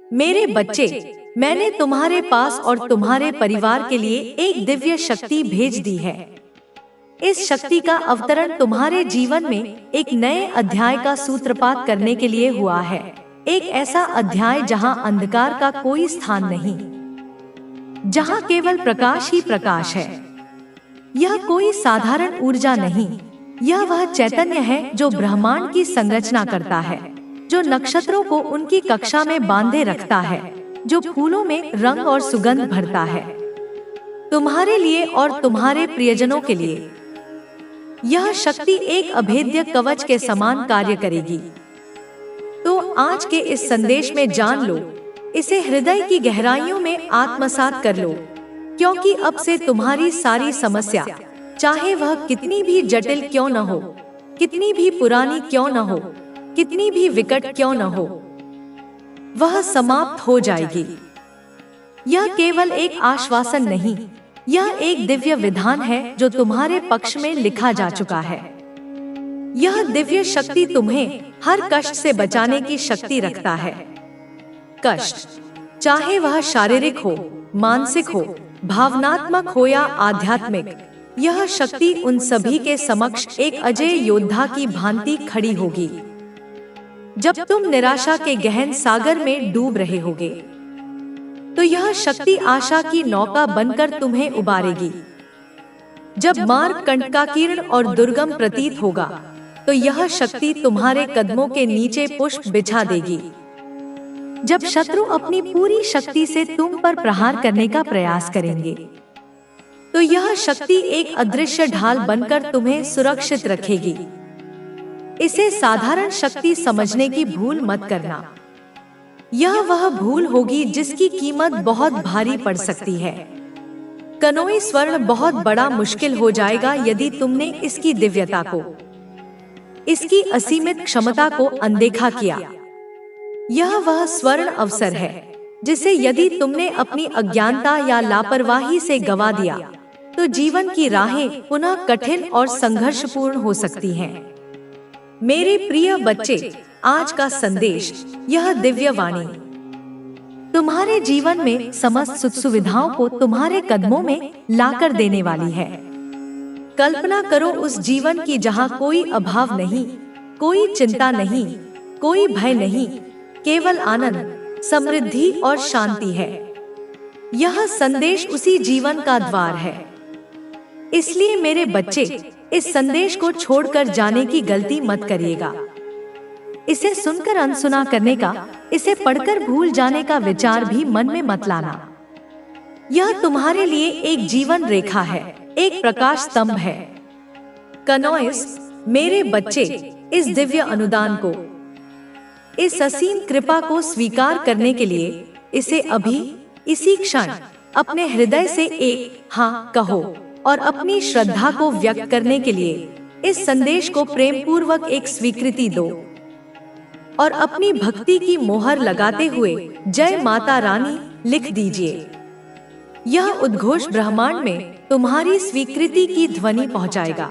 मेरे बच्चे, मैंने तुम्हारे पास और तुम्हारे परिवार के लिए एक दिव्य शक्ति भेज दी है। इस शक्ति का अवतरण तुम्हारे जीवन में एक नए अध्याय का सूत्रपात करने के लिए हुआ है। एक ऐसा अध्याय जहां अंधकार का कोई स्थान नहीं, जहां केवल प्रकाश ही प्रकाश है। यह कोई साधारण ऊर्जा नहीं, यह वह चैतन्य है जो ब्रह्मांड की संरचना करता है, जो नक्षत्रों को उनकी कक्षा में बांधे रखता है, जो फूलों में रंग और सुगंध भरता है। तुम्हारे लिए और तुम्हारे प्रियजनों के लिए यह शक्ति एक अभेद्य कवच के समान कार्य करेगी। तो आज के इस संदेश में जान लो, इसे हृदय की गहराइयों में आत्मसात कर लो, क्योंकि अब से तुम्हारी सारी समस्या, चाहे वह कितनी भी जटिल क्यों न हो, कितनी भी पुरानी क्यों न हो, कितनी भी विकट क्यों न हो, वह समाप्त हो जाएगी। यह केवल एक आश्वासन नहीं, यह एक दिव्य विधान है जो तुम्हारे पक्ष में लिखा जा चुका है। यह दिव्य शक्ति तुम्हें हर कष्ट से बचाने की शक्ति रखता है। कष्ट, चाहे वह शारीरिक हो, मानसिक हो, भावनात्मक हो या आध्यात्मिक, यह शक्ति उन सभी के समक्ष एक अजय योद्धा की भांति खड़ी होगी। जब तुम निराशा के गहन सागर में डूब रहे होगे, तो यह शक्ति आशा की नौका बनकर तुम्हें उबारेगी। जब मार्ग कंटकाकीर्ण और दुर्गम प्रतीत होगा, तो यह शक्ति तुम्हारे कदमों के नीचे पुष्प बिछा देगी। जब शत्रु अपनी पूरी शक्ति से तुम पर प्रहार करने का प्रयास करेंगे, तो यह शक्ति एक अदृश्य ढाल बनकर तुम्हें सुरक्षित रखेगी। इसे साधारण शक्ति समझने की भूल मत करना। यह वह भूल होगी जिसकी कीमत बहुत भारी पड़ सकती है। कनोई स्वर्ण बहुत बड़ा मुश्किल हो जाएगा यदि तुमने इसकी दिव्यता को, इसकी असीमित क्षमता को अनदेखा किया। यह वह स्वर्ण अवसर है जिसे यदि तुमने अपनी अज्ञानता या लापरवाही से गवा दिया, तो जीवन की राहें पुनः कठिन और संघर्षपूर्ण हो सकती हैं। मेरे प्रिय बच्चे, आज का संदेश, यह दिव्य वाणी तुम्हारे जीवन में समस्त सुख सुविधाओं को तुम्हारे कदमों में लाकर देने वाली है। कल्पना करो उस जीवन की जहां कोई अभाव नहीं, कोई चिंता नहीं, कोई भय नहीं, केवल आनंद, समृद्धि और शांति है। यह संदेश उसी जीवन का द्वार है। इसलिए मेरे बच्चे, इस संदेश को छोड़कर जाने की गलती मत करिएगा। इसे सुनकर अनसुना करने का, इसे पढ़कर भूल जाने का विचार भी मन में मत लाना। यह तुम्हारे लिए एक जीवन रेखा है, एक प्रकाश स्तंभ है। कनोइस, मेरे बच्चे, इस दिव्य अनुदान को, इस असीम कृपा को स्वीकार करने के लिए इसे अभी, इसी क्षण अपने हृदय से एक हाँ कहो और अपनी श्रद्धा को व्यक्त करने के लिए इस संदेश को प्रेम पूर्वक एक स्वीकृति दो और अपनी भक्ति की मोहर लगाते हुए जय माता रानी लिख दीजिए। यह उद्घोष ब्रह्मांड में तुम्हारी स्वीकृति की ध्वनि पहुंचाएगा।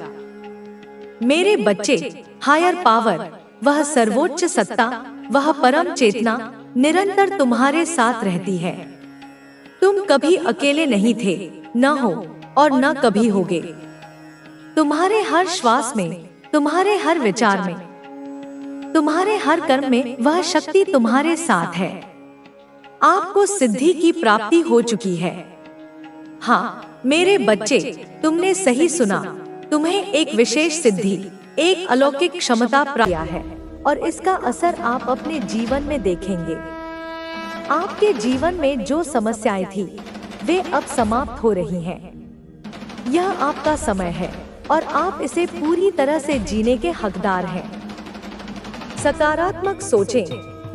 मेरे बच्चे, हायर पावर, वह सर्वोच्च सत्ता, वह परम चेतना निरंतर तुम्हारे साथ रहती है। तुम कभी अकेले नहीं थे, न हो और न कभी होगे। तुम्हारे हर श्वास में, तुम्हारे हर विचार में, तुम्हारे हर कर्म में वह शक्ति तुम्हारे साथ है। आपको सिद्धि की प्राप्ति हो चुकी है। हाँ मेरे बच्चे, तुमने सही सुना। तुम्हें एक विशेष सिद्धि, एक अलौकिक क्षमता प्राप्त है और इसका असर आप अपने जीवन में देखेंगे। आपके जीवन में जो समस्याएं थी, वे अब समाप्त हो रही हैं। यह आपका समय है और आप इसे पूरी तरह से जीने के हकदार हैं। सकारात्मक सोचें,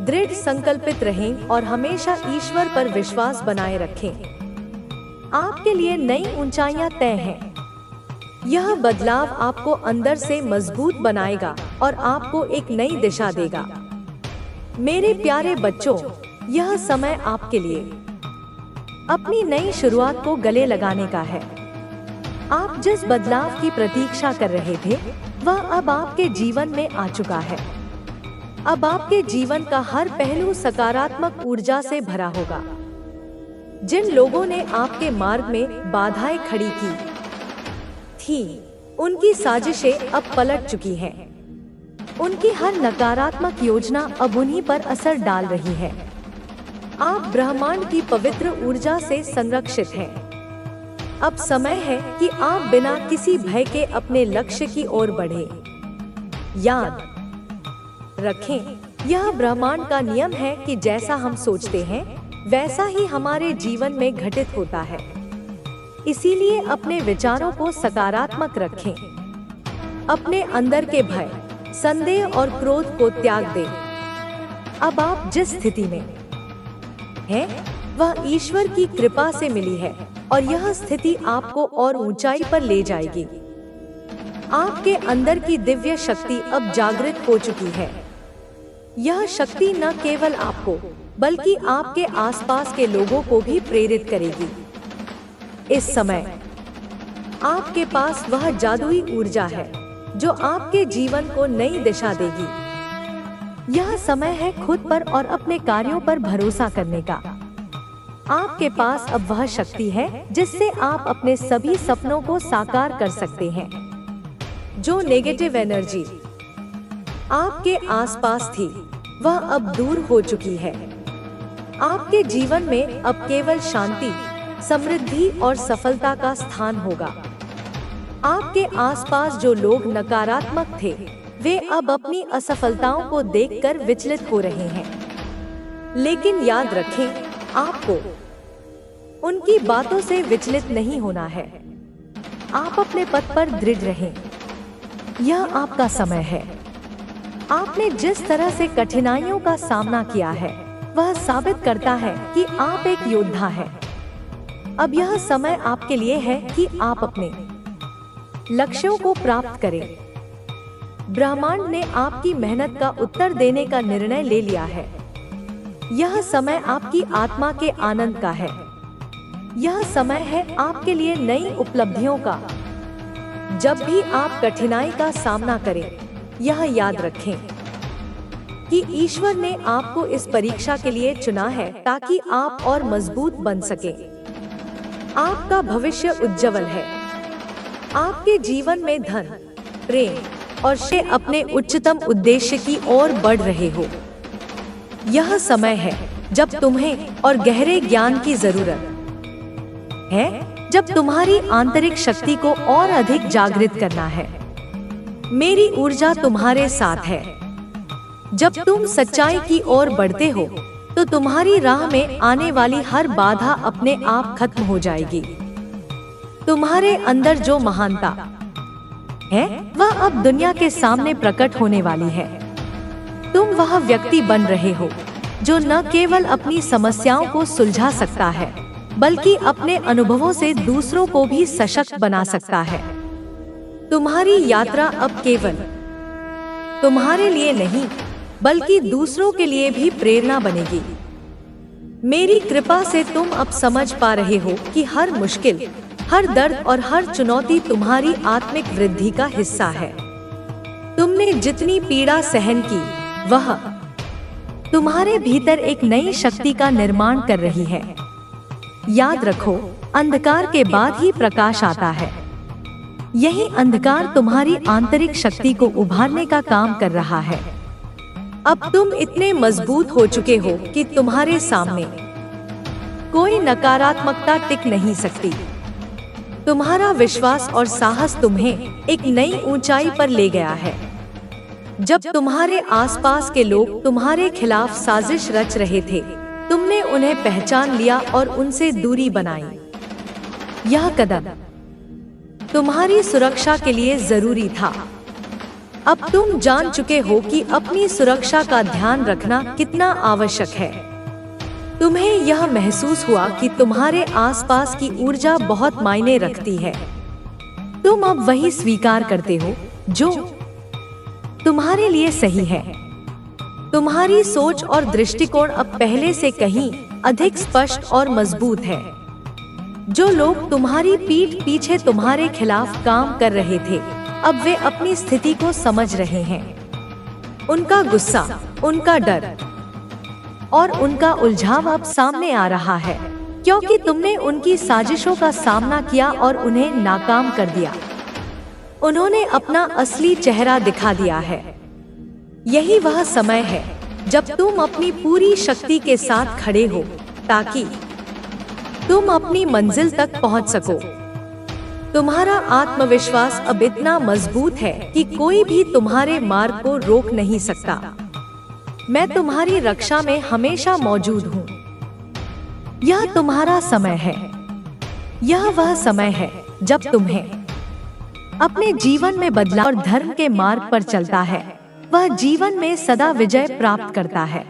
दृढ़ संकल्पित रहें और हमेशा ईश्वर पर विश्वास बनाए रखें। आपके लिए नई ऊंचाइयां तय हैं। यह बदलाव आपको अंदर से मजबूत बनाएगा और आपको एक नई दिशा देगा। मेरे प्यारे बच्चों, यह समय आपके लिए अपनी नई शुरुआत को गले लगाने का है। आप जिस बदलाव की प्रतीक्षा कर रहे थे, वह अब आपके जीवन में आ चुका है। अब आपके जीवन का हर पहलू सकारात्मक ऊर्जा से भरा होगा। जिन लोगों ने आपके मार्ग में बाधाएं खड़ी की थी, उनकी साजिशें अब पलट चुकी हैं। उनकी हर नकारात्मक योजना अब उन्हीं पर असर डाल रही है। आप ब्रह्मांड की पवित्र ऊर्जा से संरक्षित हैं। अब समय है कि आप बिना किसी भय के अपने लक्ष्य की ओर बढ़ें। याद रखें, यह ब्रह्मांड का नियम है कि जैसा हम सोचते हैं वैसा ही हमारे जीवन में घटित होता है। इसीलिए अपने विचारों को सकारात्मक रखें। अपने अंदर के भय, संदेह और क्रोध को त्याग दें। अब आप जिस स्थिति में हैं, वह ईश्वर की कृपा से मिली है और यह स्थिति आपको और ऊंचाई पर ले जाएगी। आपके अंदर की दिव्य शक्ति अब जागृत हो चुकी है। यह शक्ति न केवल आपको बल्कि आपके आसपास के लोगों को भी प्रेरित करेगी। इस समय आपके पास वह जादुई ऊर्जा है जो आपके जीवन को नई दिशा देगी। यह समय है खुद पर और अपने कार्यों पर भरोसा करने का। आपके पास अब वह शक्ति है जिससे आप अपने सभी सपनों को साकार कर सकते हैं। जो नेगेटिव एनर्जी आपके आसपास थी, वह अब दूर हो चुकी है। आपके जीवन में अब केवल शांति, समृद्धि और सफलता का स्थान होगा। आपके आसपास जो लोग नकारात्मक थे, वे अब अपनी असफलताओं को देखकर विचलित हो रहे हैं। लेकिन याद रखें, आपको उनकी बातों से विचलित नहीं होना है। आप अपने पथ पर दृढ़ रहें। यह आपका समय है। आपने जिस तरह से कठिनाइयों का सामना किया है, वह साबित करता है कि आप एक योद्धा हैं। अब यह समय आपके लिए है कि आप अपने लक्ष्यों को प्राप्त करें। ब्रह्मांड ने आपकी मेहनत का उत्तर देने का निर्णय ले लिया है। यह समय आपकी आत्मा के आनंद का है। यह समय है आपके लिए नई उपलब्धियों का। जब भी आप कठिनाई का सामना करें, यह याद रखें कि ईश्वर ने आपको इस परीक्षा के लिए चुना है ताकि आप और मजबूत बन सकें। आपका भविष्य उज्जवल है। आपके जीवन में धन, प्रेम और से अपने उच्चतम उद्देश्य की ओर बढ़ रहे हो। यह समय है जब तुम्हें और गहरे ज्ञान की जरूरत है, जब तुम्हारी आंतरिक शक्ति को और अधिक जागृत करना है। मेरी ऊर्जा तुम्हारे साथ है। जब तुम सच्चाई की ओर बढ़ते हो, तो तुम्हारी राह में आने वाली हर बाधा अपने आप खत्म हो जाएगी। तुम्हारे अंदर जो महानता है, वह अब दुनिया के सामने प्रकट होने वाली है। तुम वह व्यक्ति बन रहे हो जो न केवल अपनी समस्याओं को सुलझा सकता है, बल्कि अपने अनुभवों से दूसरों को भी सशक्त बना सकता है। तुम्हारी यात्रा अब केवल तुम्हारे लिए नहीं, बल्कि दूसरों के लिए भी प्रेरणा बनेगी। मेरी कृपा से तुम अब समझ पा रहे हो कि हर मुश्किल, हर दर्द और हर चुनौती तुम्हारी आत्मिक वृद्धि का हिस्सा है। तुमने जितनी पीड़ा सहन की, वह तुम्हारे भीतर एक नई शक्ति का निर्माण कर रही है। याद रखो, अंधकार के बाद ही प्रकाश आता है। यही अंधकार तुम्हारी आंतरिक शक्ति को उभारने का काम कर रहा है। अब तुम इतने मजबूत हो चुके हो कि तुम्हारे सामने कोई नकारात्मकता टिक नहीं सकती। तुम्हारा विश्वास और साहस तुम्हें एक नई ऊंचाई पर ले गया है। जब तुम्हारे आसपास के लोग तुम्हारे खिलाफ साजिश रच रहे थे, तुमने उन्हें पहचान लिया और उनसे दूरी बनाई। यह कदम तुम्हारी सुरक्षा के लिए जरूरी था। अब तुम जान चुके हो कि अपनी सुरक्षा का ध्यान रखना कितना आवश्यक है। तुम्हें यह महसूस हुआ कि तुम्हारे आसपास की ऊर्जा बहुत मायने रखती है। तुम अब वही स्वीकार करते हो जो तुम्हारे लिए सही है। तुम्हारी सोच और दृष्टिकोण अब पहले से कहीं अधिक स्पष्ट और मजबूत है। जो लोग तुम्हारी पीठ पीछे तुम्हारे खिलाफ काम कर रहे थे, अब वे अपनी स्थिति को समझ रहे हैं। उनका गुस्सा, उनका डर और उनका उलझाव अब सामने आ रहा है, क्योंकि तुमने उनकी साजिशों का सामना किया और उन्हें नाकाम कर दिया। उन्होंने अपना असली चेहरा दिखा दिया है। यही वह समय है जब तुम अपनी पूरी शक्ति के साथ खड़े हो, ताकि तुम अपनी मंजिल तक पहुंच सको। तुम्हारा आत्मविश्वास अब इतना मजबूत है कि कोई भी तुम्हारे मार्ग को रोक नहीं सकता। मैं तुम्हारी रक्षा में हमेशा मौजूद हूँ। यह तुम्हारा समय है। यह वह समय है जब तुम्हें अपने जीवन में बदलाव और धर्म के मार्ग पर चलता है। वह जीवन में सदा विजय प्राप्त करता है।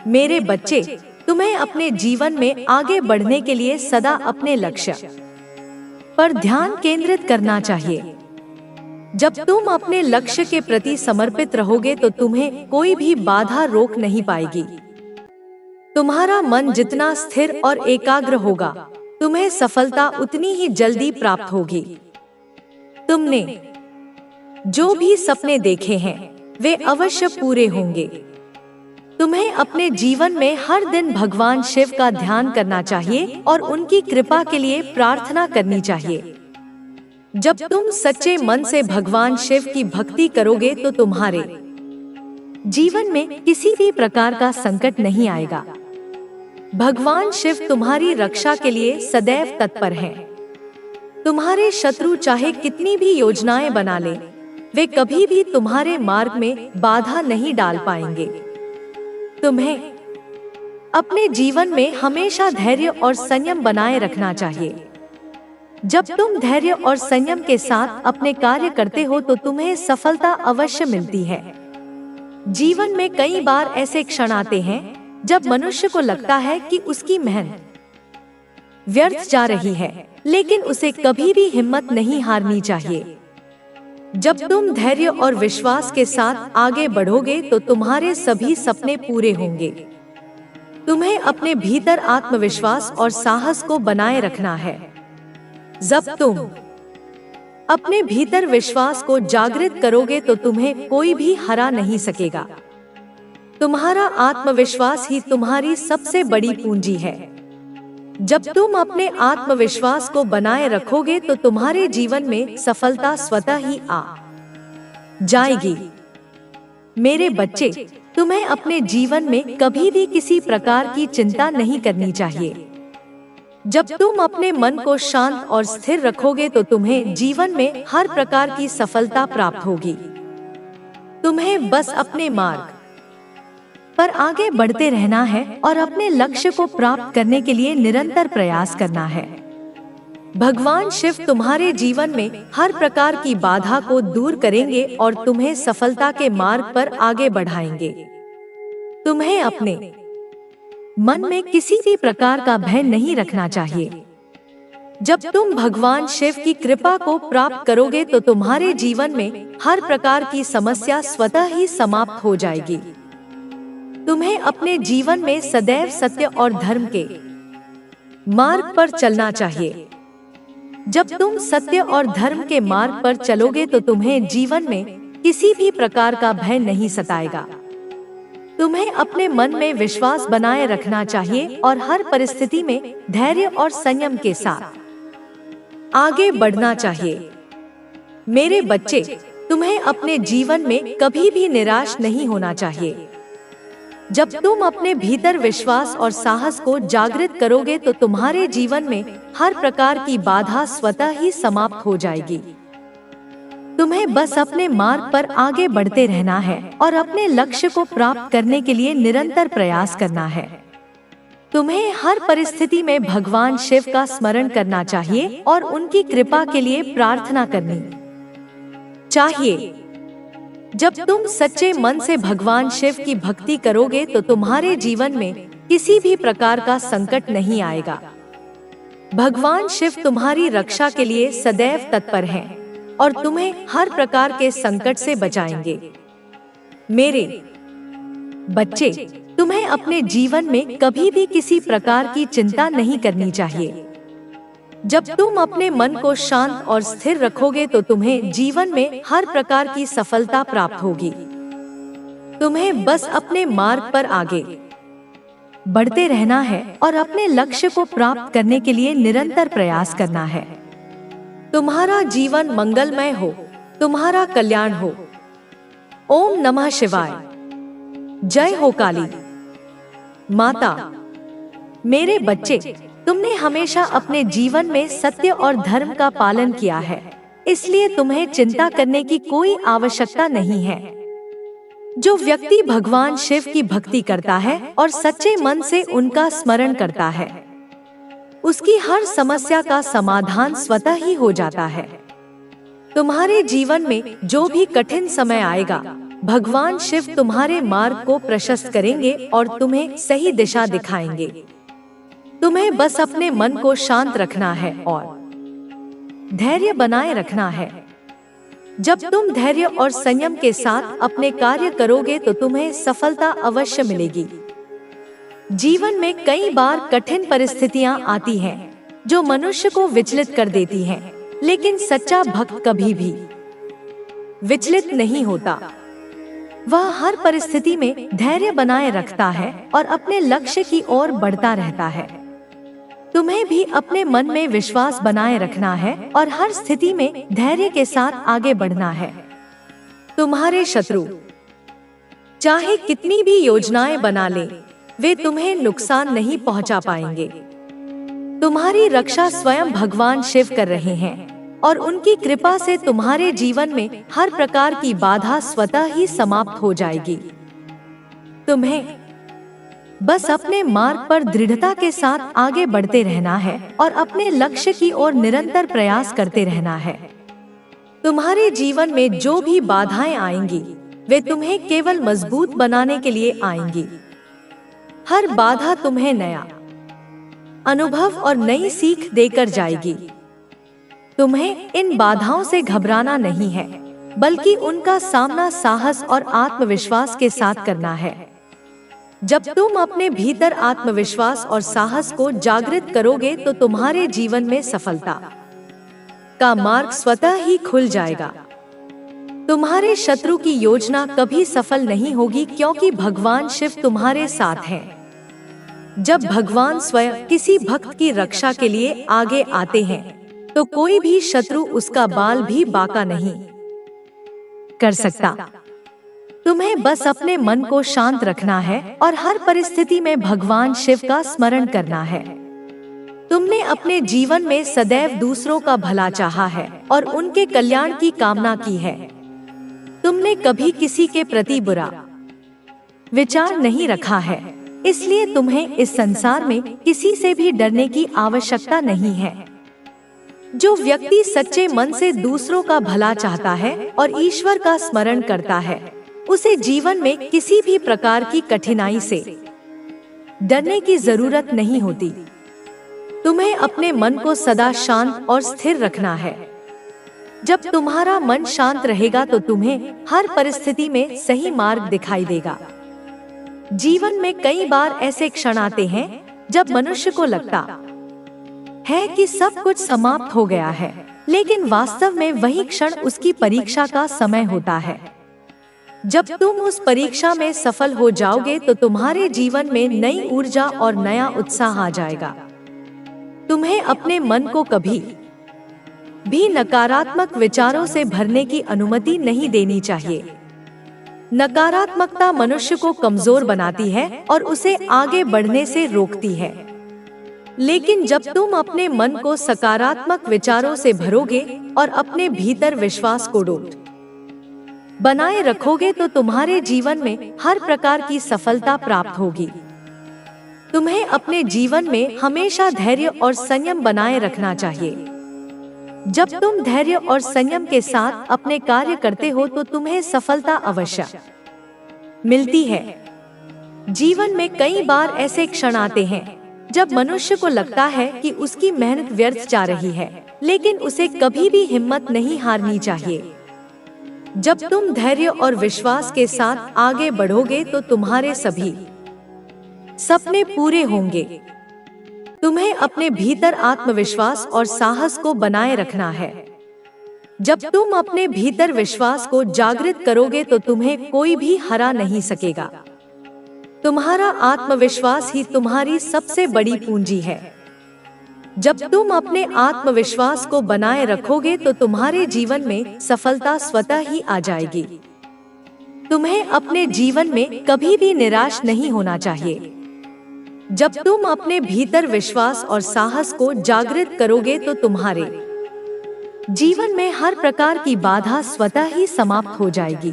मेरे बच्चे, तुम्हें अपने जीवन में आगे बढ़ने के लिए सदा अपने लक्ष्य पर ध्यान केंद्रित करना चाहिए। जब तुम अपने लक्ष्य के प्रति समर्पित रहोगे तो तुम्हें कोई भी बाधा रोक नहीं पाएगी। तुम्हारा मन जितना स्थिर और एकाग्र होगा, तुम्हें सफलता उतनी ही जल्दी प्राप्त होगी। तुमने जो भी सपने देखे हैं, वे अवश्य पूरे होंगे। तुम्हें अपने जीवन में हर दिन भगवान शिव का ध्यान करना चाहिए और उनकी कृपा के लिए प्रार्थना करनी चाहिए। जब तुम सच्चे मन से भगवान शिव की भक्ति करोगे तो तुम्हारे जीवन में किसी भी प्रकार का संकट नहीं आएगा। भगवान शिव तुम्हारी रक्षा के लिए सदैव तत्पर हैं। तुम्हारे शत्रु चाहे कितनी भी योजनाएं बना लें, वे कभी भी तुम्हारे मार्ग में बाधा नहीं डाल पाएंगे। तुम्हें अपने जीवन में हमेशा धैर्य और संयम बनाए रखना चाहिए। जब तुम धैर्य और संयम के साथ अपने कार्य करते हो तो तुम्हें सफलता अवश्य मिलती है। जीवन में कई बार ऐसे क्षण आते हैं जब मनुष्य को लगता है कि उसकी मेहनत व्यर्थ जा रही है, लेकिन उसे कभी भी हिम्मत नहीं हारनी चाहिए। जब तुम धैर्य और विश्वास के साथ आगे बढ़ोगे तो तुम्हारे सभी सपने पूरे होंगे। तुम्हें अपने भीतर आत्मविश्वास और साहस को बनाए रखना है। जब तुम अपने भीतर विश्वास को जागृत करोगे तो तुम्हें कोई भी हरा नहीं सकेगा। तुम्हारा आत्मविश्वास ही तुम्हारी सबसे बड़ी पूंजी है। जब तुम अपने आत्मविश्वास को बनाए रखोगे तो तुम्हारे जीवन में सफलता स्वतः ही आ जाएगी। मेरे बच्चे, तुम्हें अपने जीवन में कभी भी किसी प्रकार की चिंता नहीं करनी चाहिए। जब तुम अपने मन को शांत और स्थिर रखोगे तो तुम्हें जीवन में हर प्रकार की सफलता प्राप्त होगी। तुम्हें बस अपने मार्ग पर आगे बढ़ते रहना है और अपने लक्ष्य को प्राप्त करने के लिए निरंतर प्रयास करना है। भगवान शिव तुम्हारे जीवन में हर प्रकार की बाधा को दूर करेंगे और तुम्हें सफलता के मार्ग पर आगे बढ़ाएंगे। तुम्हें अपने मन में किसी भी प्रकार का भय नहीं रखना चाहिए। जब तुम भगवान शिव की कृपा को प्राप्त करोगे तो तुम्हारे जीवन में हर प्रकार की समस्या स्वतः ही समाप्त हो जाएगी। तुम्हें अपने जीवन में सदैव सत्य और धर्म के मार्ग पर चलना चाहिए। जब तुम सत्य और धर्म के मार्ग पर चलोगे तो तुम्हें जीवन में किसी भी प्रकार का भय नहीं सताएगा। तुम्हें अपने मन में विश्वास बनाए रखना चाहिए और हर परिस्थिति में धैर्य और संयम के साथ आगे बढ़ना चाहिए। मेरे बच्चे, तुम्हें अपने जीवन में कभी भी निराश नहीं होना चाहिए। जब तुम अपने भीतर विश्वास और साहस को जागृत करोगे तो तुम्हारे जीवन में हर प्रकार की बाधा स्वतः ही समाप्त हो जाएगी। तुम्हें बस अपने मार्ग पर आगे बढ़ते रहना है और अपने लक्ष्य को प्राप्त करने के लिए निरंतर प्रयास करना है। तुम्हें हर परिस्थिति में भगवान शिव का स्मरण करना चाहिए और उनकी कृपा के लिए प्रार्थना करनी चाहिए। जब तुम सच्चे मन से भगवान शिव की भक्ति करोगे तो तुम्हारे जीवन में किसी भी प्रकार का संकट नहीं आएगा। भगवान शिव तुम्हारी रक्षा के लिए सदैव तत्पर हैं और तुम्हें हर प्रकार के संकट से बचाएंगे। मेरे बच्चे, तुम्हें अपने जीवन में कभी भी किसी प्रकार की चिंता नहीं करनी चाहिए। जब तुम अपने मन को शांत और स्थिर रखोगे तो तुम्हें जीवन में हर प्रकार की सफलता प्राप्त होगी। तुम्हें बस अपने मार्ग पर आगे बढ़ते रहना है और अपने लक्ष्य को प्राप्त करने के लिए निरंतर प्रयास करना है। तुम्हारा जीवन मंगलमय हो, तुम्हारा कल्याण हो। ओम नमः शिवाय। जय हो काली माता। मेरे बच्चे, तुमने हमेशा अपने जीवन में सत्य और धर्म का पालन किया है, इसलिए तुम्हें चिंता करने की कोई आवश्यकता नहीं है। जो व्यक्ति भगवान शिव की भक्ति करता है और सच्चे मन से उनका स्मरण करता है, उसकी हर समस्या का समाधान स्वतः ही हो जाता है। तुम्हारे जीवन में जो भी कठिन समय आएगा, भगवान शिव तुम्हारे मार्ग को प्रशस्त करेंगे और तुम्हें सही दिशा दिखाएंगे। तुम्हें बस अपने मन को शांत रखना है और धैर्य बनाए रखना है। जब तुम धैर्य और संयम के साथ अपने कार्य करोगे तो तुम्हें सफलता अवश्य मिलेगी। जीवन में कई बार कठिन परिस्थितियां आती हैं, जो मनुष्य को विचलित कर देती हैं, लेकिन सच्चा भक्त कभी भी विचलित नहीं होता। वह हर परिस्थिति में धैर्य बनाए रखता है और अपने लक्ष्य की ओर बढ़ता रहता है। तुम्हें भी अपने मन में विश्वास बनाए रखना है और हर स्थिति में धैर्य के साथ आगे बढ़ना है। तुम्हारे शत्रु चाहे कितनी भी योजनाएं बना लें, वे तुम्हें नुकसान नहीं पहुंचा पाएंगे। तुम्हारी रक्षा स्वयं भगवान शिव कर रहे हैं और उनकी कृपा से तुम्हारे जीवन में हर प्रकार की बाधा स्वतः ही समाप्त हो जाएगी। तुम्हें बस अपने मार्ग पर दृढ़ता के साथ आगे बढ़ते रहना है और अपने लक्ष्य की ओर निरंतर प्रयास करते रहना है। तुम्हारे जीवन में जो भी बाधाएं आएंगी, वे तुम्हें केवल मजबूत बनाने के लिए आएंगी। हर बाधा तुम्हें नया अनुभव और नई सीख देकर जाएगी। तुम्हें इन बाधाओं से घबराना नहीं है, बल्कि उनका सामना साहस और आत्मविश्वास के साथ करना है। जब तुम अपने भीतर आत्मविश्वास और साहस को जागृत करोगे तो तुम्हारे जीवन में सफलता का मार्ग स्वतः ही खुल जाएगा। तुम्हारे शत्रु की योजना कभी सफल नहीं होगी, क्योंकि भगवान शिव तुम्हारे साथ हैं। जब भगवान स्वयं किसी भक्त की रक्षा के लिए आगे आते हैं, तो कोई भी शत्रु उसका बाल भी बांका नहीं कर सकता। तुम्हें बस अपने मन को शांत रखना है और हर परिस्थिति में भगवान शिव का स्मरण करना है। तुमने अपने जीवन में सदैव दूसरों का भला चाहा है और उनके कल्याण की कामना की है। तुमने कभी किसी के प्रति बुरा विचार नहीं रखा है, इसलिए तुम्हें इस संसार में किसी से भी डरने की आवश्यकता नहीं है। जो व्यक्ति सच्चे मन से दूसरों का भला चाहता है और ईश्वर का स्मरण करता है, उसे जीवन में किसी भी प्रकार की कठिनाई से डरने की जरूरत नहीं होती। तुम्हें अपने मन को सदा शांत और स्थिर रखना है। जब तुम्हारा मन शांत रहेगा तो तुम्हें हर परिस्थिति में सही मार्ग दिखाई देगा। जीवन में कई बार ऐसे क्षण आते हैं जब मनुष्य को लगता है कि सब कुछ समाप्त हो गया है, लेकिन वास्तव में वही क्षण उसकी परीक्षा का समय होता है। जब तुम उस परीक्षा में सफल हो जाओगे तो तुम्हारे जीवन में नई ऊर्जा और नया उत्साह आ जाएगा। तुम्हें अपने मन को कभी भी नकारात्मक विचारों से भरने की अनुमति नहीं देनी चाहिए। नकारात्मकता मनुष्य को कमजोर बनाती है और उसे आगे बढ़ने से रोकती है। लेकिन जब तुम अपने मन को सकारात्मक विचारों से भरोगे और अपने भीतर विश्वास को अटूट बनाए रखोगे तो तुम्हारे जीवन में हर प्रकार की सफलता प्राप्त होगी। तुम्हें अपने जीवन में हमेशा धैर्य और संयम बनाए रखना चाहिए। जब तुम धैर्य और संयम के साथ अपने कार्य करते हो तो तुम्हें सफलता अवश्य मिलती है। जीवन में कई बार ऐसे क्षण आते हैं जब मनुष्य को लगता है कि उसकी मेहनत व्यर्थ जा रही है, लेकिन उसे कभी भी हिम्मत नहीं हारनी चाहिए। जब तुम धैर्य और विश्वास के साथ आगे बढ़ोगे तो तुम्हारे सभी सपने पूरे होंगे। तुम्हें अपने भीतर आत्मविश्वास और साहस को बनाए रखना है। जब तुम अपने भीतर विश्वास को जागृत करोगे तो तुम्हें कोई भी हरा नहीं सकेगा। तुम्हारा आत्मविश्वास ही तुम्हारी सबसे बड़ी पूंजी है। जब तुम अपने आत्मविश्वास को बनाए रखोगे तो तुम्हारे जीवन में सफलता स्वतः ही आ जाएगी। तुम्हें अपने जीवन में कभी भी निराश नहीं होना चाहिए। जब तुम अपने भीतर विश्वास और साहस को जागृत करोगे तो तुम्हारे जीवन में हर प्रकार की बाधा स्वतः ही समाप्त हो जाएगी।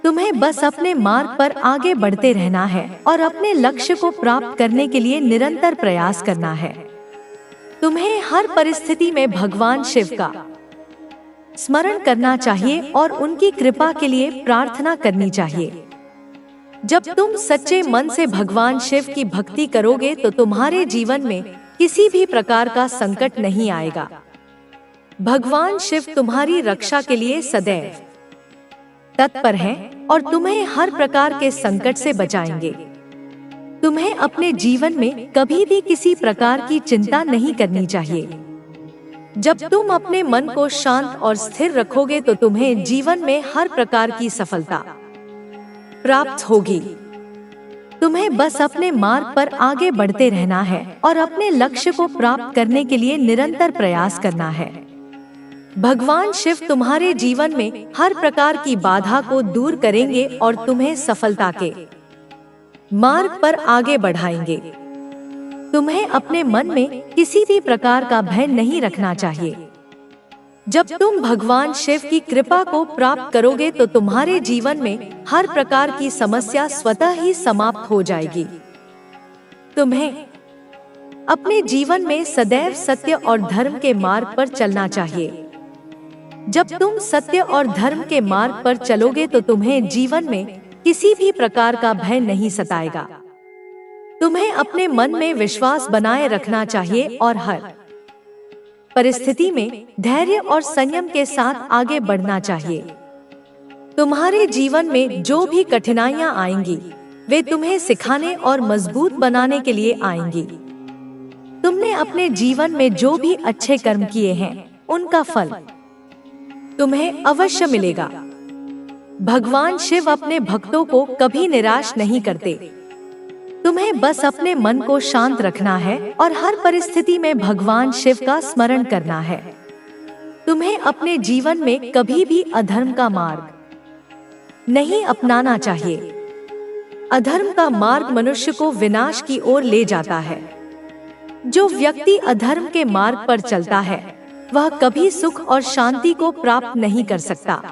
तुम्हें बस अपने मार्ग पर आगे बढ़ते रहना है और अपने लक्ष्य को प्राप्त करने के लिए निरंतर प्रयास करना है। तुम्हें हर परिस्थिति में भगवान शिव का स्मरण करना चाहिए और उनकी कृपा के लिए प्रार्थना करनी चाहिए। जब तुम सच्चे मन से भगवान शिव की भक्ति करोगे तो तुम्हारे जीवन में किसी भी प्रकार का संकट नहीं आएगा। भगवान शिव तुम्हारी रक्षा के लिए सदैव तत्पर हैं और तुम्हें हर प्रकार के संकट से बचाएंगे। तुम्हें अपने जीवन में कभी भी किसी प्रकार की चिंता नहीं करनी चाहिए। जब तुम अपने मन को शांत और स्थिर रखोगे तो तुम्हें जीवन में हर प्रकार की सफलता प्राप्त होगी। तुम्हें बस अपने मार्ग पर आगे बढ़ते रहना है और अपने लक्ष्य को प्राप्त करने के लिए निरंतर प्रयास करना है। भगवान शिव तुम्हारे जीवन में हर प्रकार की बाधा को दूर करेंगे और तुम्हें सफलता के मार्ग पर आगे बढ़ाएंगे। तुम्हें अपने मन में किसी भी प्रकार का भय नहीं रखना चाहिए। जब तुम भगवान शिव की कृपा को प्राप्त करोगे तो तुम्हारे जीवन में हर प्रकार की समस्या स्वतः ही समाप्त हो जाएगी। तुम्हें अपने जीवन में सदैव सत्य और धर्म के मार्ग पर चलना चाहिए। जब तुम सत्य और धर्म के मार्ग पर चलोगे तो तुम्हें जीवन में किसी भी प्रकार का भय नहीं सताएगा। तुम्हें अपने मन में विश्वास बनाए रखना चाहिए और हर परिस्थिति में धैर्य और संयम के साथ आगे बढ़ना चाहिए। तुम्हारे जीवन में जो भी कठिनाइयां आएंगी वे तुम्हें सिखाने और मजबूत बनाने के लिए आएंगी। तुमने अपने जीवन में जो भी अच्छे कर्म किए हैं उनका फल तुम्हें अवश्य मिलेगा। भगवान शिव अपने भक्तों को कभी निराश नहीं करते। तुम्हें बस अपने मन को शांत रखना है और हर परिस्थिति में भगवान शिव का स्मरण करना है। तुम्हें अपने जीवन में कभी भी अधर्म का मार्ग नहीं अपनाना चाहिए। अधर्म का मार्ग मनुष्य को विनाश की ओर ले जाता है। जो व्यक्ति अधर्म के मार्ग पर चलता है वह कभी सुख और शांति को प्राप्त नहीं कर सकता,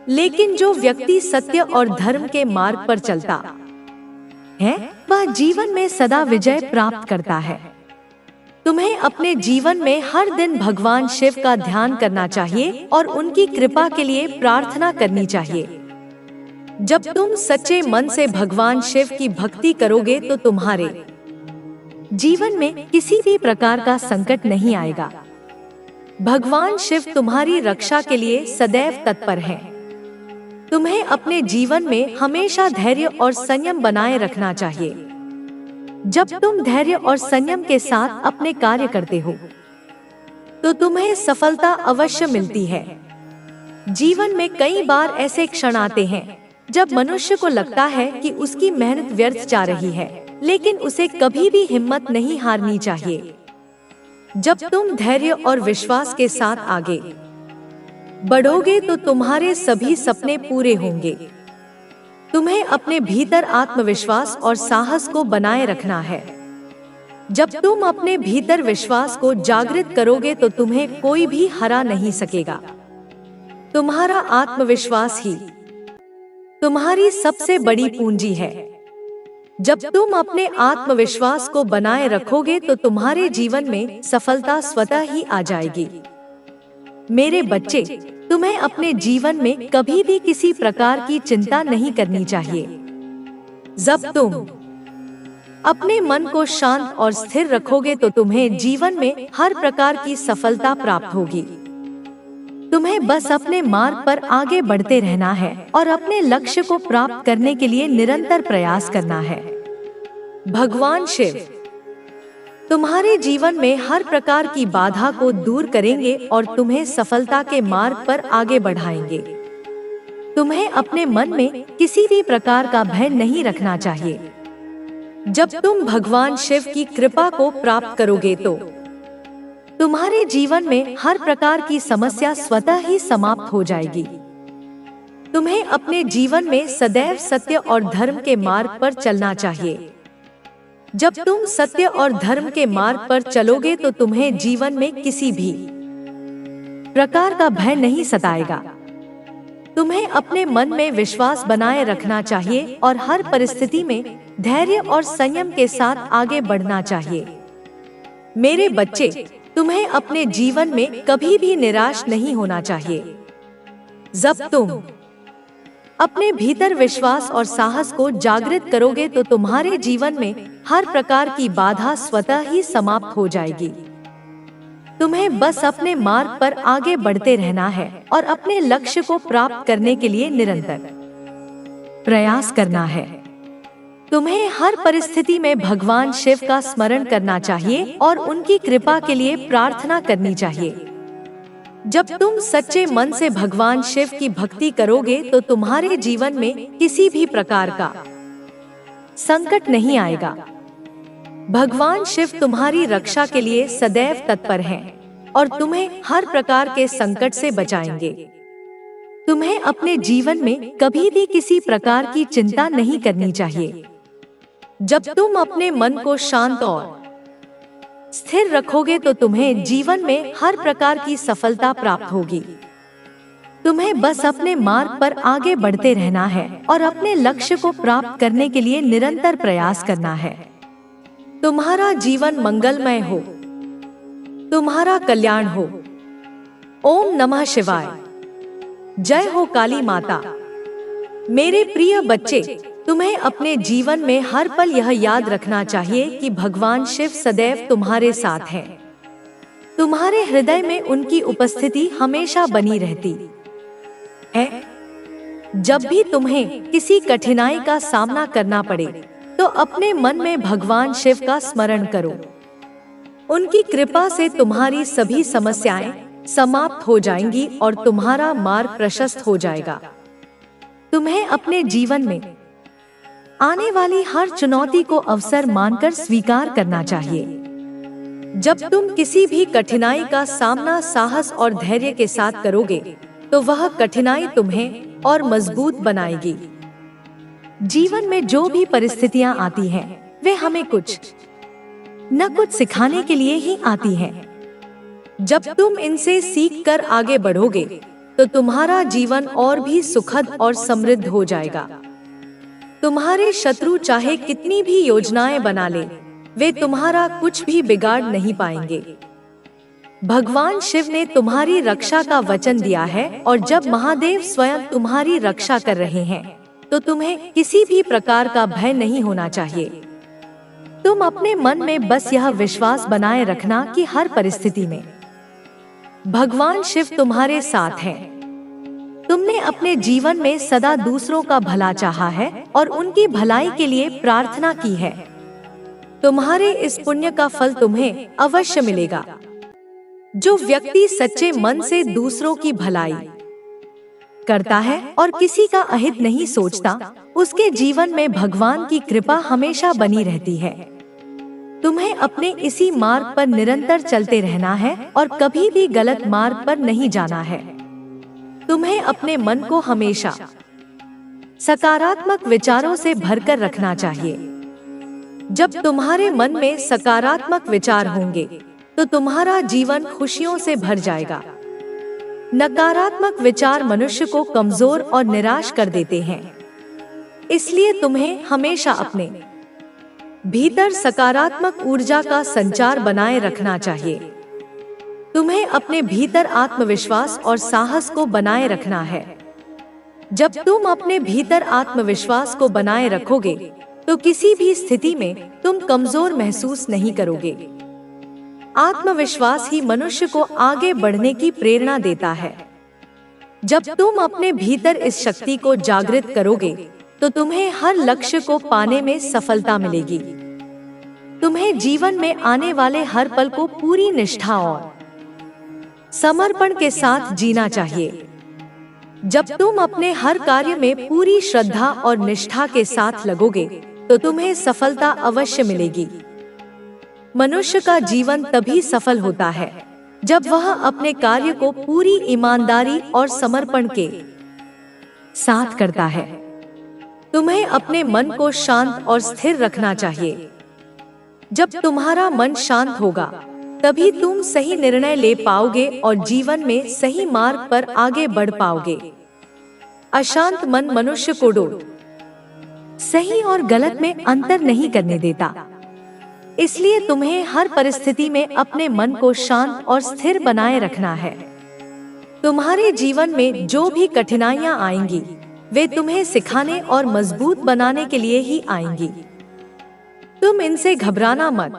लेकिन जो व्यक्ति सत्य और धर्म के मार्ग पर चलता है वह जीवन में सदा विजय प्राप्त करता है। तुम्हें अपने जीवन में हर दिन भगवान शिव का ध्यान करना चाहिए और उनकी कृपा के लिए प्रार्थना करनी चाहिए। जब तुम सच्चे मन से भगवान शिव की भक्ति करोगे तो तुम्हारे जीवन में किसी भी प्रकार का संकट नहीं आएगा। भगवान शिव तुम्हारी रक्षा के लिए सदैव तत्पर हैं। तुम्हें अपने जीवन में हमेशा धैर्य और संयम बनाए रखना चाहिए। जब तुम धैर्य और संयम के साथ अपने कार्य करते हो तो तुम्हें सफलता अवश्य मिलती है। जीवन में कई बार ऐसे क्षण आते हैं जब मनुष्य को लगता है कि उसकी मेहनत व्यर्थ जा रही है, लेकिन उसे कभी भी हिम्मत नहीं हारनी चाहिए। जब तुम धैर्य और विश्वास के साथ आगे बढ़ोगे तो तुम्हारे सभी सपने पूरे होंगे। तुम्हें अपने भीतर आत्मविश्वास और साहस को बनाए रखना है। जब तुम अपने भीतर विश्वास को जागृत करोगे तो तुम्हें कोई भी हरा नहीं सकेगा। तुम्हारा आत्मविश्वास ही तुम्हारी सबसे बड़ी पूंजी है। जब तुम अपने आत्मविश्वास को बनाए रखोगे तो तुम्हारे जीवन में सफलता स्वतः ही आ जाएगी। मेरे बच्चे, तुम्हें अपने जीवन में कभी भी किसी प्रकार की चिंता नहीं करनी चाहिए। जब तुम अपने मन को शांत और स्थिर रखोगे तो तुम्हें जीवन में हर प्रकार की सफलता प्राप्त होगी। तुम्हें बस अपने मार्ग पर आगे बढ़ते रहना है और अपने लक्ष्य को प्राप्त करने के लिए निरंतर प्रयास करना है। भगवान शिव तुम्हारे जीवन में हर प्रकार की बाधा को दूर करेंगे और तुम्हें सफलता के मार्ग पर आगे बढ़ाएंगे। तुम्हें अपने मन में किसी भी प्रकार का भय नहीं रखना चाहिए। जब तुम भगवान शिव की कृपा को प्राप्त करोगे तो तुम्हारे जीवन में हर प्रकार की समस्या स्वतः ही समाप्त हो जाएगी। तुम्हें अपने जीवन में सदैव सत्य और धर्म के मार्ग पर चलना चाहिए। जब तुम सत्य और धर्म के मार्ग पर चलोगे तो तुम्हें जीवन में किसी भी प्रकार का भय नहीं सताएगा। तुम्हें अपने मन में विश्वास बनाए रखना चाहिए और हर परिस्थिति में धैर्य और संयम के साथ आगे बढ़ना चाहिए। मेरे बच्चे, तुम्हें अपने जीवन में कभी भी निराश नहीं होना चाहिए। जब तुम अपने भीतर विश्वास और साहस को जागृत करोगे तो तुम्हारे जीवन में हर प्रकार की बाधा स्वतः ही समाप्त हो जाएगी। तुम्हें बस अपने मार्ग पर आगे बढ़ते रहना है और अपने लक्ष्य को प्राप्त करने के लिए निरंतर प्रयास करना है। तुम्हें हर परिस्थिति में भगवान शिव का स्मरण करना चाहिए और उनकी कृपा के लिए प्रार्थना करनी चाहिए। जब तुम सच्चे मन से भगवान शिव की भक्ति करोगे तो तुम्हारे जीवन में किसी भी प्रकार का संकट नहीं आएगा। भगवान शिव तुम्हारी रक्षा के लिए सदैव तत्पर हैं और तुम्हें हर प्रकार के संकट से बचाएंगे। तुम्हें अपने जीवन में कभी भी किसी प्रकार की चिंता नहीं करनी चाहिए। जब तुम अपने मन को शांत और स्थिर रखोगे तो तुम्हें जीवन में हर प्रकार की सफलता प्राप्त होगी। तुम्हें बस अपने मार्ग पर आगे बढ़ते रहना है और अपने लक्ष्य को प्राप्त करने के लिए निरंतर प्रयास करना है। तुम्हारा जीवन मंगलमय हो, तुम्हारा कल्याण हो। ओम नमः शिवाय। जय हो काली माता। मेरे प्रिय बच्चे, तुम्हें अपने जीवन में हर पल यह याद रखना चाहिए कि भगवान शिव सदैव तुम्हारे साथ हैं। तुम्हारे हृदय में उनकी उपस्थिति हमेशा बनी रहती है। जब भी तुम्हें किसी कठिनाई का सामना करना पड़े तो अपने मन में भगवान शिव का स्मरण करो। उनकी कृपा से तुम्हारी सभी समस्याएं समाप्त हो जाएंगी और तुम्हारा मार्ग प्रशस्त हो जाएगा। तुम्हें अपने जीवन में आने वाली हर चुनौती को अवसर मानकर स्वीकार करना चाहिए। जब तुम किसी भी कठिनाई का सामना साहस और धैर्य के साथ करोगे तो वह कठिनाई तुम्हें और मजबूत बनाएगी। जीवन में जो भी परिस्थितियां आती हैं, वे हमें कुछ न कुछ सिखाने के लिए ही आती हैं। जब तुम इनसे सीख कर आगे बढ़ोगे तो तुम्हारा जीवन और भी सुखद और समृद्ध हो जाएगा। तुम्हारे शत्रु चाहे कितनी भी योजनाएं बना ले, वे तुम्हारा कुछ भी बिगाड़ नहीं पाएंगे। भगवान शिव ने तुम्हारी रक्षा का वचन दिया है और जब महादेव स्वयं तुम्हारी रक्षा कर रहे हैं तो तुम्हें किसी भी प्रकार का भय नहीं होना चाहिए। तुम अपने मन में बस यह विश्वास बनाए रखना कि हर परिस्थिति में भगवान शिव तुम्हारे साथ हैं। तुमने अपने जीवन में सदा दूसरों का भला चाहा है और उनकी भलाई के लिए प्रार्थना की है। तुम्हारे इस पुण्य का फल तुम्हें अवश्य मिलेगा। जो व्यक्ति सच्चे मन से दूसरों की भलाई करता है और किसी का अहित नहीं सोचता, उसके जीवन में भगवान की कृपा हमेशा बनी रहती है। तुम्हें अपने इसी मार्ग पर निरंतर चलते रहना है और कभी भी गलत मार्ग पर नहीं जाना है। तुम्हें अपने मन को हमेशा सकारात्मक विचारों से भरकर रखना चाहिए। जब तुम्हारे मन में सकारात्मक विचार होंगे तो तुम्हारा जीवन खुशियों से भर जाएगा। नकारात्मक विचार मनुष्य को कमजोर और निराश कर देते हैं। इसलिए तुम्हें हमेशा अपने भीतर सकारात्मक ऊर्जा का संचार बनाए रखना चाहिए। तुम्हें अपने भीतर आत्मविश्वास और साहस को बनाए रखना है। जब तुम अपने भीतर आत्मविश्वास को बनाए रखोगे तो किसी भी स्थिति में तुम कमजोर महसूस नहीं करोगे। आत्मविश्वास ही मनुष्य को आगे बढ़ने की प्रेरणा देता है। जब तुम अपने भीतर इस शक्ति को जागृत करोगे तो तुम्हें हर लक्ष्य को पाने में सफलता मिलेगी। तुम्हें जीवन में आने वाले हर पल को पूरी निष्ठा और समर्पण के साथ जीना चाहिए। जब तुम अपने हर कार्य में पूरी श्रद्धा और निष्ठा के साथ लगोगे तो तुम्हें सफलता अवश्य मिलेगी। मनुष्य का जीवन तभी सफल होता है जब वह अपने कार्य को पूरी ईमानदारी और समर्पण के साथ करता है। तुम्हें अपने मन को शांत और स्थिर रखना चाहिए। जब तुम्हारा मन शांत होगा तभी तुम सही निर्णय ले पाओगे और जीवन में सही मार्ग पर आगे बढ़ पाओगे। अशांत मन मनुष्य को सही और गलत में अंतर नहीं करने देता। इसलिए तुम्हें हर परिस्थिति में अपने मन को शांत और स्थिर बनाए रखना है। तुम्हारे जीवन में जो भी कठिनाइयां आएंगी वे तुम्हें सिखाने और मजबूत बनाने के लिए ही आएंगी। तुम इनसे घबराना मत,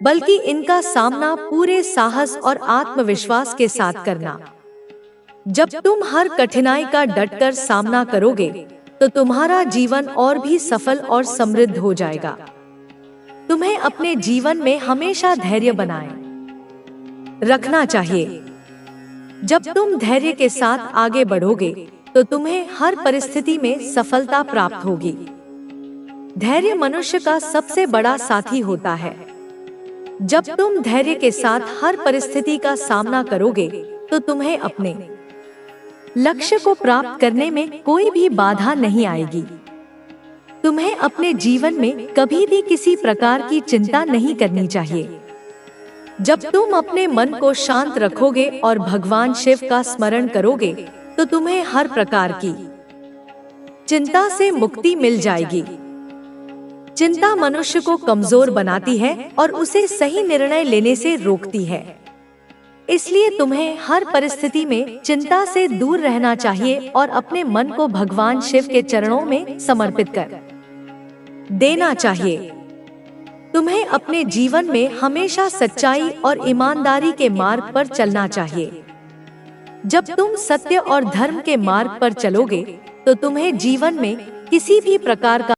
बल्कि इनका सामना पूरे साहस और आत्मविश्वास के साथ करना। जब तुम हर कठिनाई का डटकर सामना करोगे तो तुम्हारा जीवन और भी सफल और समृद्ध हो जाएगा। तुम्हें अपने जीवन में हमेशा धैर्य बनाए रखना चाहिए। जब तुम धैर्य के साथ आगे बढ़ोगे तो तुम्हें हर परिस्थिति में सफलता प्राप्त होगी। धैर्य मनुष्य का सबसे बड़ा साथी होता है। जब तुम धैर्य के साथ हर परिस्थिति का सामना करोगे तो तुम्हें अपने लक्ष्य को प्राप्त करने में कोई भी बाधा नहीं आएगी। तुम्हें अपने जीवन में कभी भी किसी प्रकार की चिंता नहीं करनी चाहिए। जब तुम अपने मन को शांत रखोगे और भगवान शिव का स्मरण करोगे तो तुम्हें हर प्रकार की चिंता से मुक्ति मिल जाएगी। चिंता मनुष्य को कमजोर बनाती है और उसे सही निर्णय लेने से रोकती है। इसलिए तुम्हें हर परिस्थिति में चिंता से दूर रहना चाहिए और अपने मन को भगवान शिव के चरणों में समर्पित कर देना चाहिए। तुम्हें अपने जीवन में हमेशा सच्चाई और ईमानदारी के मार्ग पर चलना चाहिए। जब तुम सत्य और धर्म के मार्ग पर चलोगे तो तुम्हें जीवन में किसी भी प्रकार का